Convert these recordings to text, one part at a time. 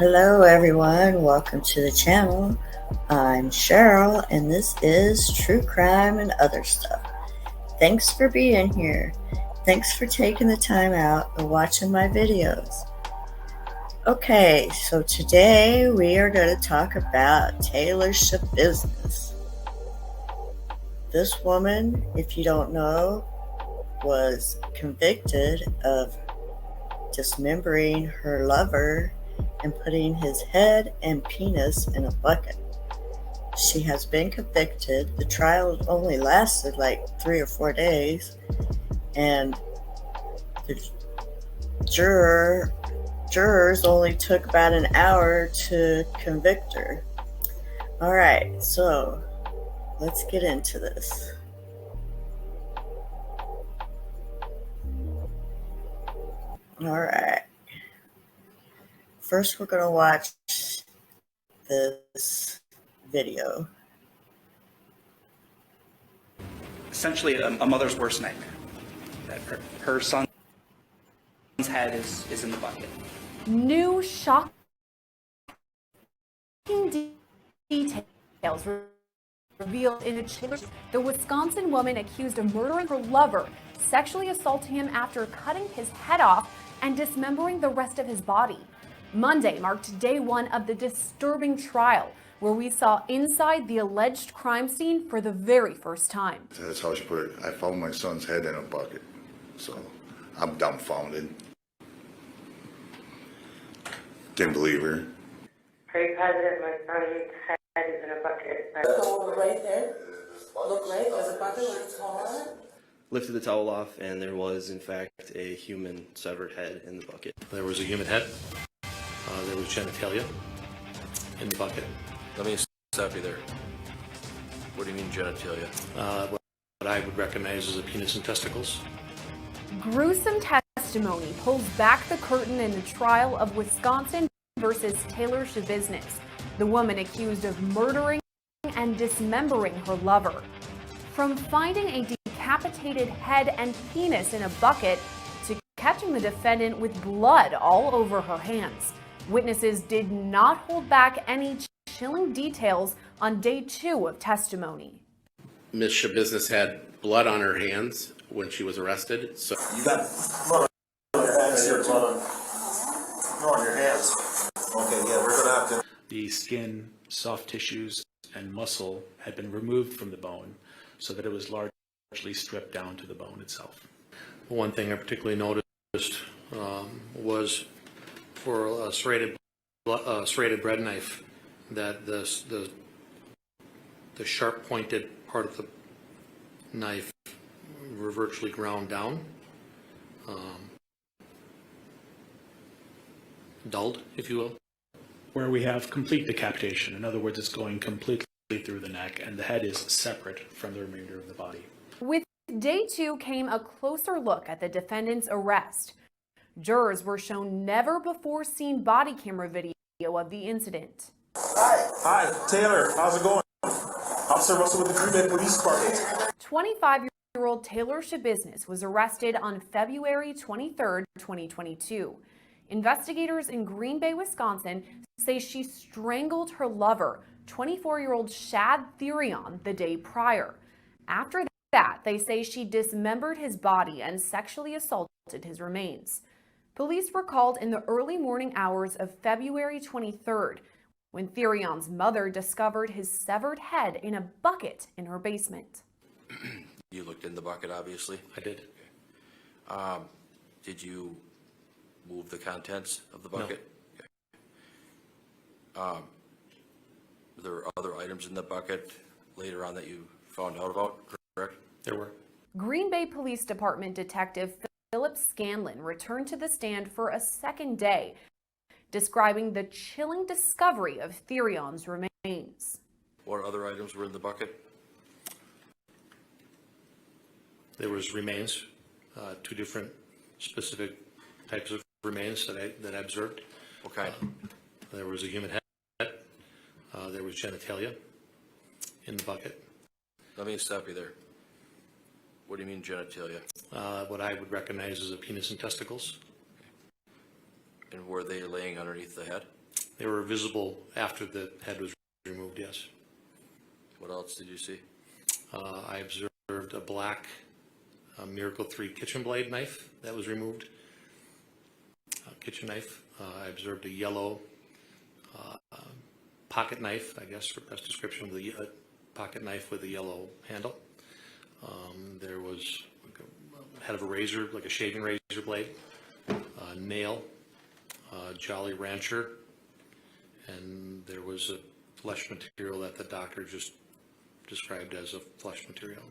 Hello everyone, welcome to the channel. I'm Cheryl and this is True Crime and Other Stuff. Thanks for being here. Thanks for taking the time out and watching my videos. Okay, so today we are going to talk about Taylor Schabusiness. This woman, if you don't know, was convicted of dismembering her lover and putting his head and penis in a bucket. She has been convicted. The trial only lasted like 3 or 4 days, and the jurors only took about an hour to convict her. All right, so let's get into this. All right. First, we're going to watch this video. Essentially, a mother's worst nightmare. That her son's head is in the bucket. New shocking details revealed in the Wisconsin woman accused of murdering her lover, sexually assaulting him after cutting his head off and dismembering the rest of his body. Monday marked day one of the disturbing trial, where we saw inside the alleged crime scene for the very first time. That's how she put it. I found my son's head in a bucket, so I'm dumbfounded. Didn't believe her. Are you positive my son's head is in a bucket? Go right there. Look right. There's a bucket with a towel on it. Lifted the towel off, and there was, in fact, a human severed head in the bucket. There was a human head. There was genitalia in the bucket. Let me stop you there. What do you mean genitalia? What I would recognize as a penis and testicles. Gruesome testimony pulls back the curtain in the trial of Wisconsin versus Taylor Schabusiness, the woman accused of murdering and dismembering her lover. From finding a decapitated head and penis in a bucket to catching the defendant with blood all over her hands, witnesses did not hold back any chilling details on day 2 of testimony. Ms. Schabusiness had blood on her hands when she was arrested. So you got blood on your hands here, blood on your hands. Okay, yeah, we're gonna have to. The skin, soft tissues, and muscle had been removed from the bone so that it was largely stripped down to the bone itself. One thing I particularly noticed was for a serrated bread knife, that the sharp pointed part of the knife were virtually ground down, dulled, if you will. Where we have complete decapitation. In other words, it's going completely through the neck, and the head is separate from the remainder of the body. With day 2 came a closer look at the defendant's arrest. Jurors were shown never before seen body camera video of the incident. Hi, Taylor. How's it going? Officer Russell with the Green Bay Police Department. 25-year-old Taylor Schabusiness was arrested on February 23, 2022. Investigators in Green Bay, Wisconsin say she strangled her lover, 24-year-old Shad Therion, the day prior. After that, they say she dismembered his body and sexually assaulted his remains. Police were called in the early morning hours of February 23rd, when Therion's mother discovered his severed head in a bucket in her basement. You looked in the bucket, obviously. I did. Okay. Did you move the contents of the bucket? No. Okay. There were other items in the bucket later on that you found out about, correct? There were. Green Bay Police Department Detective Philip Scanlon returned to the stand for a second day, describing the chilling discovery of Therion's remains. What other items were in the bucket? There was remains, 2 different specific types of remains that I observed. What kind? There was a human head. There was genitalia in the bucket. Let me stop you there. What do you mean genitalia? What I would recognize as a penis and testicles. And were they laying underneath the head? They were visible after the head was removed, yes. What else did you see? I observed a black Miracle 3 kitchen blade knife that was removed, kitchen knife. I observed a yellow pocket knife, I guess for best description, with a pocket knife with a yellow handle. There was a head of a razor, like a shaving razor blade, a nail, Jolly Rancher, and there was a flesh material that the doctor just described as a flesh material.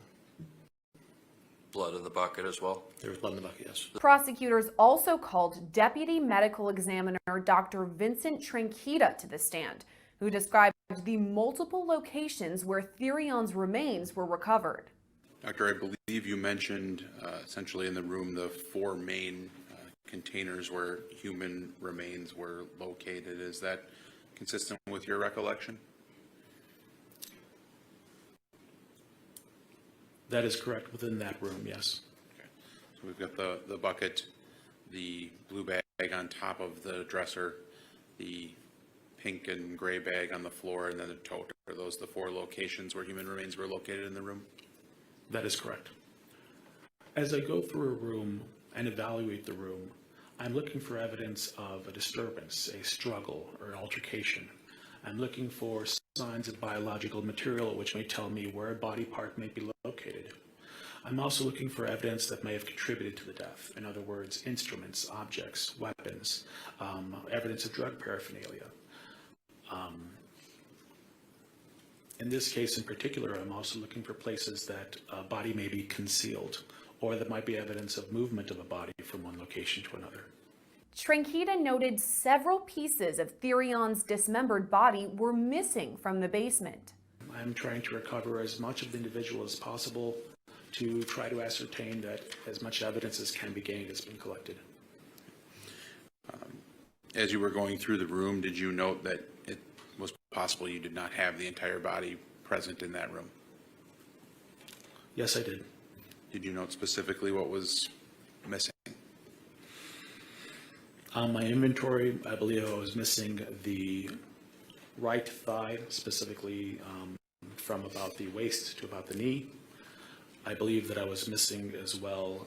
Blood in the bucket as well? There was blood in the bucket, yes. Prosecutors also called Deputy Medical Examiner Dr. Vincent Tranquita to the stand, who described the multiple locations where Therion's remains were recovered. Doctor, I believe you mentioned essentially in the room the 4 main containers where human remains were located. Is that consistent with your recollection? That is correct, within that room, yes. Okay. So we've got the bucket, the blue bag on top of the dresser, the pink and gray bag on the floor, and then the tote. Are those the 4 locations where human remains were located in the room? That is correct. As I go through a room and evaluate the room, I'm looking for evidence of a disturbance, a struggle, or an altercation. I'm looking for signs of biological material which may tell me where a body part may be located. I'm also looking for evidence that may have contributed to the death. In other words, instruments, objects, weapons, evidence of drug paraphernalia. In this case in particular, I'm also looking for places that a body may be concealed, or that might be evidence of movement of a body from one location to another. Tranquita noted several pieces of Therion's dismembered body were missing from the basement. I'm trying to recover as much of the individual as possible to try to ascertain that as much evidence as can be gained has been collected. As you were going through the room, did you note that it was possible you did not have the entire body present in that room? Yes, I did. Did you note specifically what was missing? On my inventory, I believe I was missing the right thigh, specifically from about the waist to about the knee. I believe that I was missing as well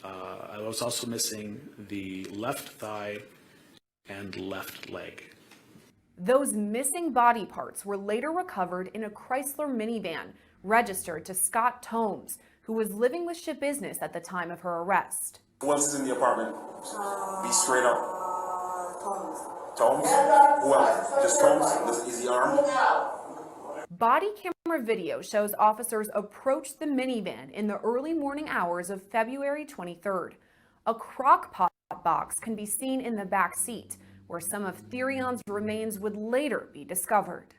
I was also missing the left thigh and left leg. Those missing body parts were later recovered in a Chrysler minivan registered to Scott Tomes, who was living with Schabusiness at the time of her arrest. Who else is in the apartment? Be straight up. Tomes? Who else? Just Tomes? Is he armed? Body camera video shows officers approach the minivan in the early morning hours of February 23rd. A crock pot box can be seen in the back seat, where some of Therion's remains would later be discovered.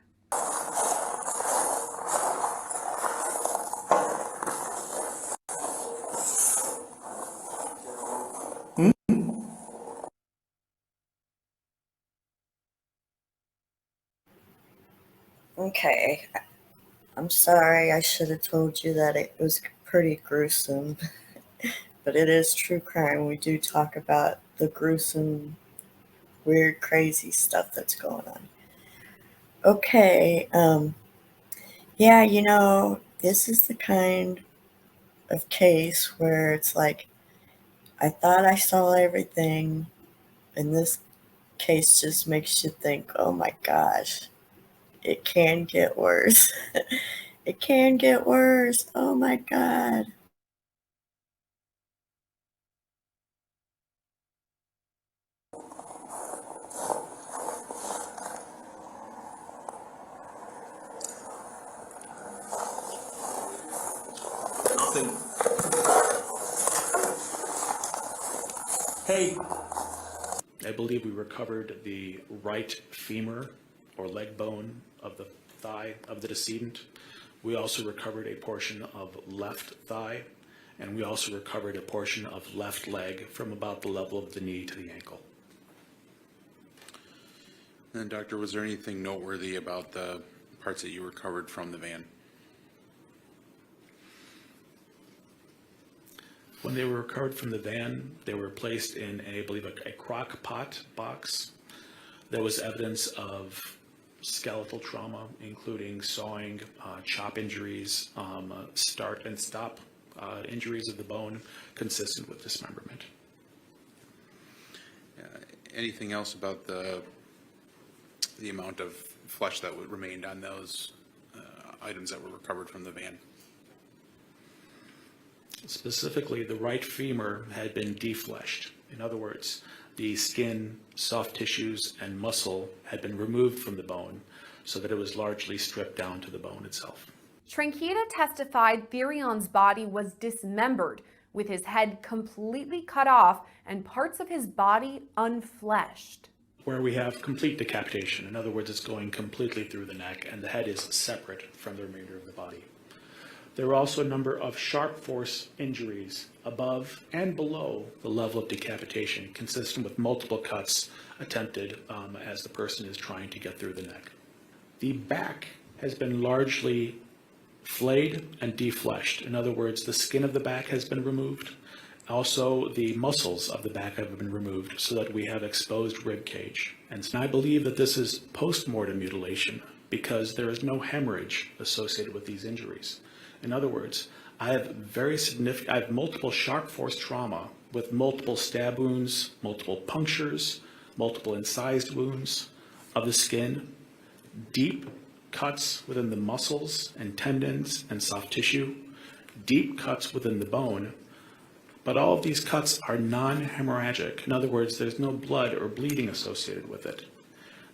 Okay, I'm sorry, I should have told you that it was pretty gruesome, but it is true crime. We do talk about the gruesome, weird, crazy stuff that's going on. Okay, yeah, this is the kind of case where it's like, I thought I saw everything, and this case just makes you think, oh my gosh, it can get worse. It can get worse. Oh my God. Nothing. Hey. I believe we recovered the right femur or leg bone of the thigh of the decedent. We also recovered a portion of left thigh, and we also recovered a portion of left leg from about the level of the knee to the ankle. And doctor, was there anything noteworthy about the parts that you recovered from the van? When they were recovered from the van, they were placed in I believe, a crock pot box. There was evidence of skeletal trauma, including sawing, chop injuries, start and stop injuries of the bone consistent with dismemberment. Anything else about the amount of flesh that remained on those items that were recovered from the van? Specifically, the right femur had been defleshed. In other words, the skin, soft tissues, and muscle had been removed from the bone so that it was largely stripped down to the bone itself. Tranquita testified Therion's body was dismembered, with his head completely cut off and parts of his body unfleshed. Where we have complete decapitation. In other words, it's going completely through the neck and the head is separate from the remainder of the body. There were also a number of sharp force injuries above and below the level of decapitation, consistent with multiple cuts attempted as the person is trying to get through the neck. The back has been largely flayed and defleshed. In other words, the skin of the back has been removed. Also, the muscles of the back have been removed so that we have exposed rib cage. And I believe that this is post-mortem mutilation because there is no hemorrhage associated with these injuries. In other words, I have multiple sharp force trauma with multiple stab wounds, multiple punctures, multiple incised wounds of the skin, deep cuts within the muscles and tendons and soft tissue, deep cuts within the bone, but all of these cuts are non-hemorrhagic. In other words, there's no blood or bleeding associated with it.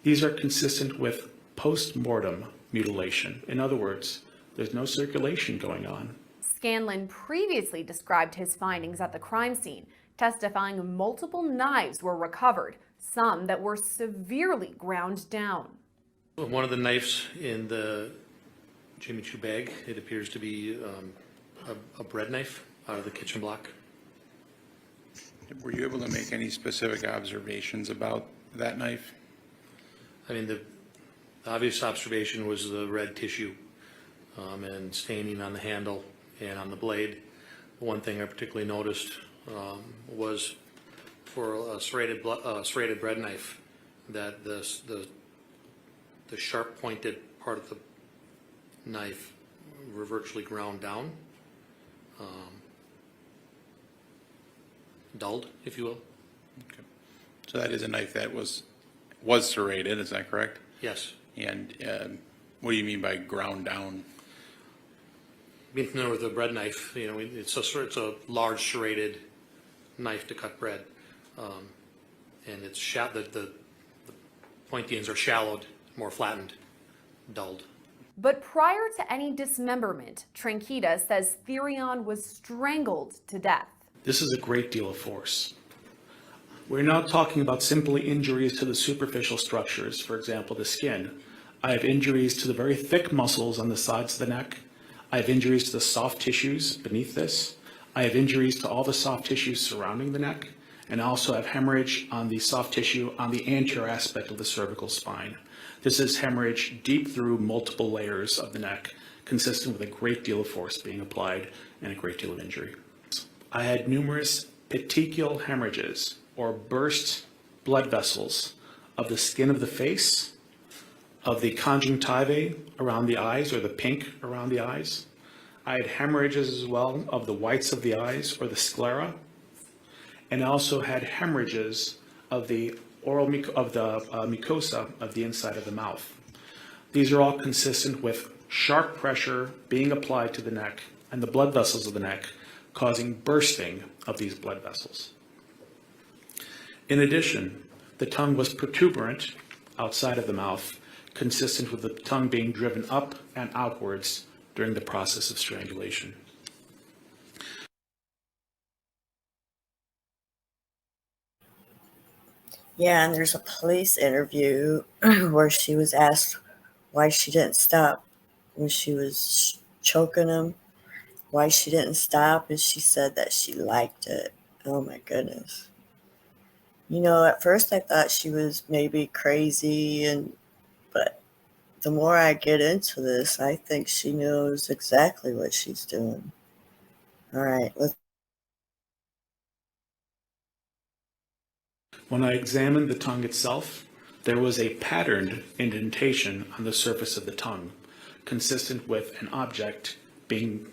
These are consistent with post-mortem mutilation. In other words, there's no circulation going on. Scanlon previously described his findings at the crime scene, testifying multiple knives were recovered, some that were severely ground down. One of the knives in the Jimmy Choo bag, it appears to be a bread knife out of the kitchen block. Were you able to make any specific observations about that knife? I mean, the obvious observation was the red tissue and staining on the handle and on the blade. The one thing I particularly noticed was for a serrated bread knife that the sharp pointed part of the knife were virtually ground down, dulled, if you will. Okay. So that is a knife that was serrated, is that correct? Yes. And what do you mean by ground down? Being familiar with a bread knife, you know, it's a large serrated knife to cut bread, and it's the pointy ends are shallowed, more flattened, dulled. But prior to any dismemberment, Tranquita says Therion was strangled to death. This is a great deal of force. We're not talking about simply injuries to the superficial structures, for example, the skin. I have injuries to the very thick muscles on the sides of the neck. I have injuries to the soft tissues beneath this. I have injuries to all the soft tissues surrounding the neck, and I also have hemorrhage on the soft tissue on the anterior aspect of the cervical spine. This is hemorrhage deep through multiple layers of the neck, consistent with a great deal of force being applied and a great deal of injury. I had numerous petechial hemorrhages, or burst blood vessels, of the skin of the face, of the conjunctivae around the eyes, or the pink around the eyes. I had hemorrhages as well of the whites of the eyes, or the sclera, and I also had hemorrhages of the mucosa of the inside of the mouth. These are all consistent with sharp pressure being applied to the neck and the blood vessels of the neck, causing bursting of these blood vessels. In addition, the tongue was protuberant outside of the mouth, consistent with the tongue being driven up and outwards during the process of strangulation. Yeah, and there's a police interview where she was asked why she didn't stop when she was choking him, why she didn't stop, and she said that she liked it. Oh my goodness. You know, at first I thought she was maybe crazy, but the more I get into this, I think she knows exactly what she's doing. All right, let's. When I examined the tongue itself, There was a patterned indentation on the surface of the tongue, consistent with an object being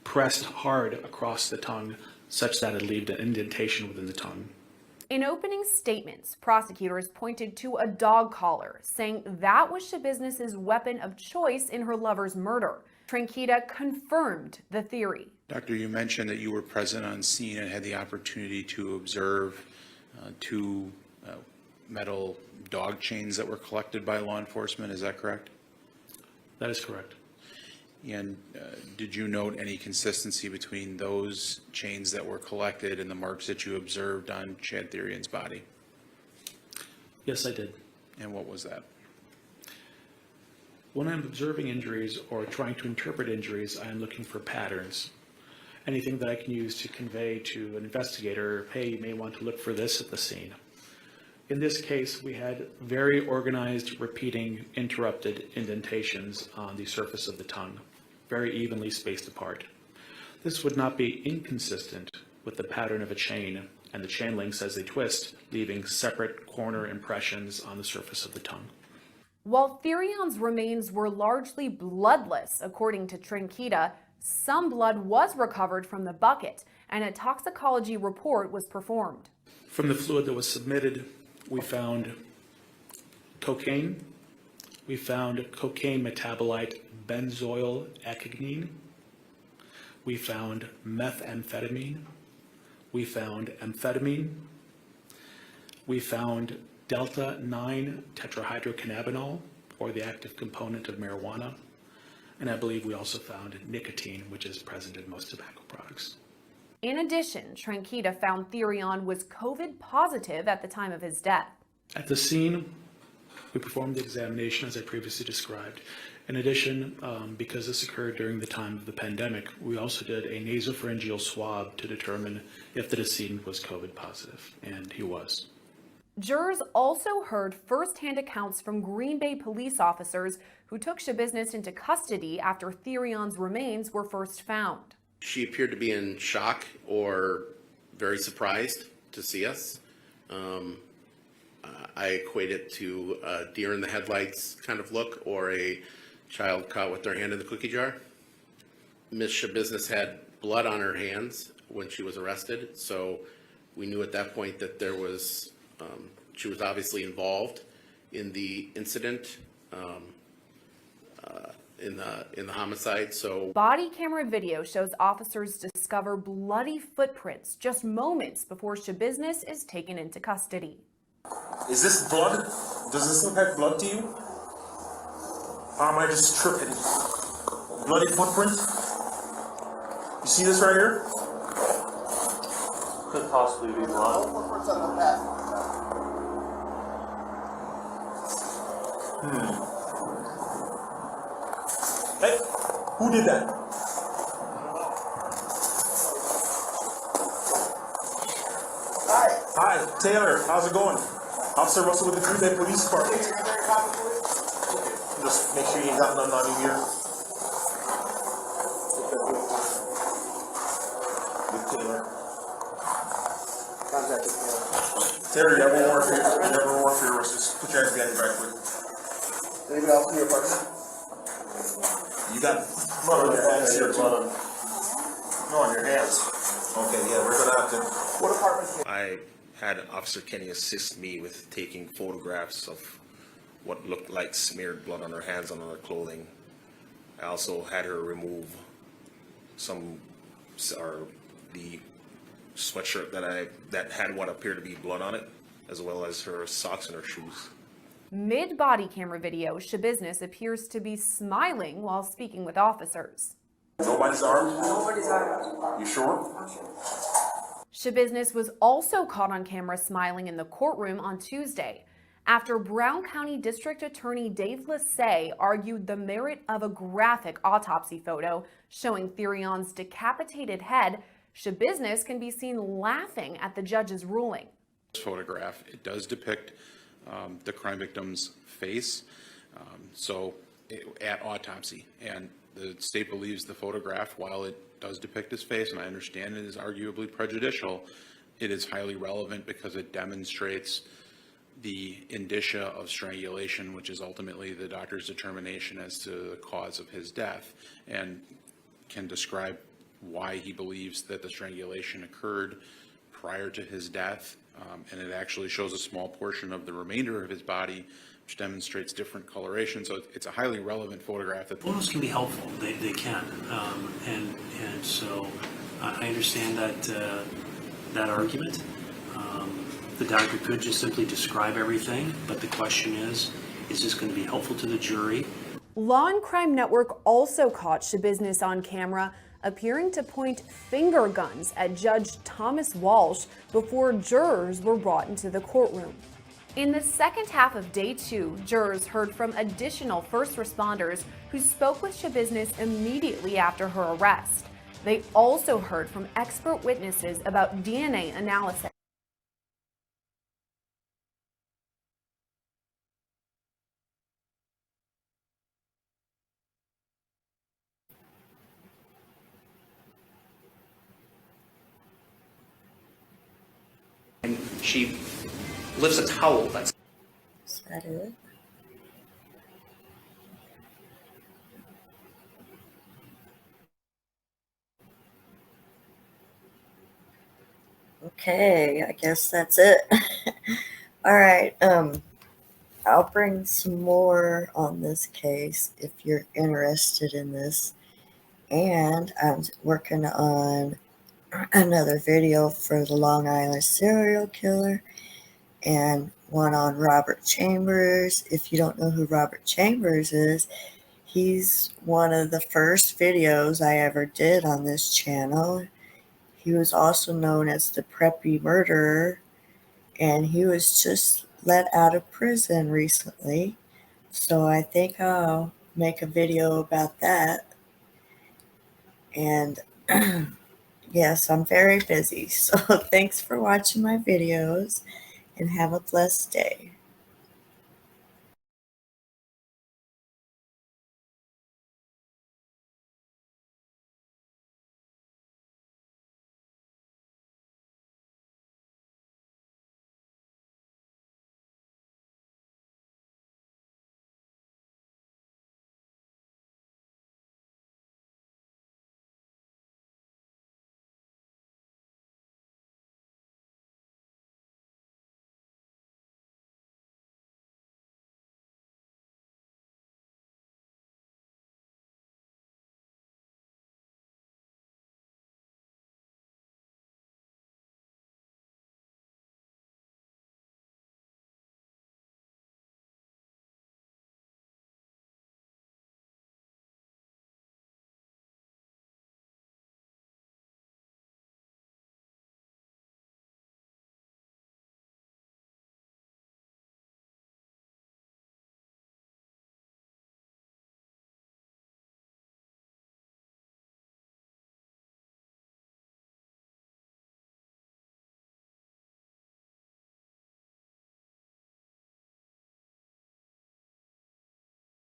pressed hard across the tongue such that it left an indentation within the tongue. In opening statements, prosecutors pointed to a dog collar, saying that was Schabusiness's weapon of choice in her lover's murder. Tranquita confirmed the theory. Doctor, you mentioned that you were present on scene and had the opportunity to observe two metal dog chains that were collected by law enforcement. Is that correct? That is correct. And did you note any consistency between those chains that were collected and the marks that you observed on Chad Therian's body? Yes, I did. And what was that? When I'm observing injuries or trying to interpret injuries, I am looking for patterns. Anything that I can use to convey to an investigator, hey, you may want to look for this at the scene. In this case, we had very organized, repeating, interrupted indentations on the surface of the tongue, very evenly spaced apart. This would not be inconsistent with the pattern of a chain and the chain links as they twist, leaving separate corner impressions on the surface of the tongue. While Therion's remains were largely bloodless, according to Tranquita, some blood was recovered from the bucket and a toxicology report was performed. From the fluid that was submitted, we found cocaine. We found cocaine metabolite benzoyl ecgonine. We found methamphetamine. We found amphetamine. We found delta-9 tetrahydrocannabinol, or the active component of marijuana. And I believe we also found nicotine, which is present in most tobacco products. In addition, Tranquita found Therion was COVID positive at the time of his death. At the scene, we performed the examination as I previously described. In addition, because this occurred during the time of the pandemic, we also did a nasopharyngeal swab to determine if the decedent was COVID positive, and he was. Jurors also heard firsthand accounts from Green Bay police officers who took Schabusiness into custody after Therion's remains were first found. She appeared to be in shock or very surprised to see us. I equate it to a deer in the headlights kind of look, or a child caught with their hand in the cookie jar. Ms. Schabusiness had blood on her hands when she was arrested, so we knew at that point that there was, she was obviously involved in the incident, in the homicide. So body camera video shows officers discover bloody footprints just moments before Schabusiness is taken into custody. Is this blood? Does this look like blood to you? Or am I just tripping? Bloody footprint? You see this right here? Could possibly be blood. Hey, who did that? Hi, Taylor. How's it going? Officer Russell with the Green Bay Police Department. Just make sure you ain't got nothing on you here. With Taylor. Taylor, you never warrant for your arrest. Just put your hands behind your back, quick. Anybody else in your apartment? You got blood on your hands here, too. No, on your hands. Okay, yeah, we're gonna have to. What apartment? I had Officer Kenny assist me with taking photographs of what looked like smeared blood on her hands and on her clothing. I also had her remove the sweatshirt that had what appeared to be blood on it, as well as her socks and her shoes. Mid-body camera video, Schabusiness appears to be smiling while speaking with officers. Nobody's armed? Nobody's armed. You sure? Schabusiness was also caught on camera smiling in the courtroom on Tuesday after Brown County District Attorney Dave Lissay argued the merit of a graphic autopsy photo showing Therion's decapitated head. Schabusiness can be seen laughing at the judge's ruling. This photograph, it does depict the crime victim's face, at autopsy, and the state believes the photograph, while it does depict his face, and I understand it is arguably prejudicial, it is highly relevant because it demonstrates the indicia of strangulation, which is ultimately the doctor's determination as to the cause of his death, and can describe why he believes that the strangulation occurred prior to his death. And it actually shows a small portion of the remainder of his body, which demonstrates different coloration. So it's a highly relevant photograph. Photos can be helpful. They can. And so I understand that argument. The doctor could just simply describe everything, but the question is this going to be helpful to the jury? Law and Crime Network also caught Schabusiness on camera appearing to point finger guns at Judge Thomas Walsh before jurors were brought into the courtroom. In the second half of day 2, jurors heard from additional first responders who spoke with Schabusiness immediately after her arrest. They also heard from expert witnesses about DNA analysis. And she lifts a towel that's... Is that it? Okay, I guess that's it. All right, I'll bring some more on this case if you're interested in this. And I'm working on another video for the Long Island serial killer and one on Robert Chambers. If you don't know who Robert Chambers is, he's one of the first videos I ever did on this channel. He was also known as the Preppy Murderer, and he was just let out of prison recently. So I think I'll make a video about that. And yes, I'm very busy. So thanks for watching my videos and have a blessed day.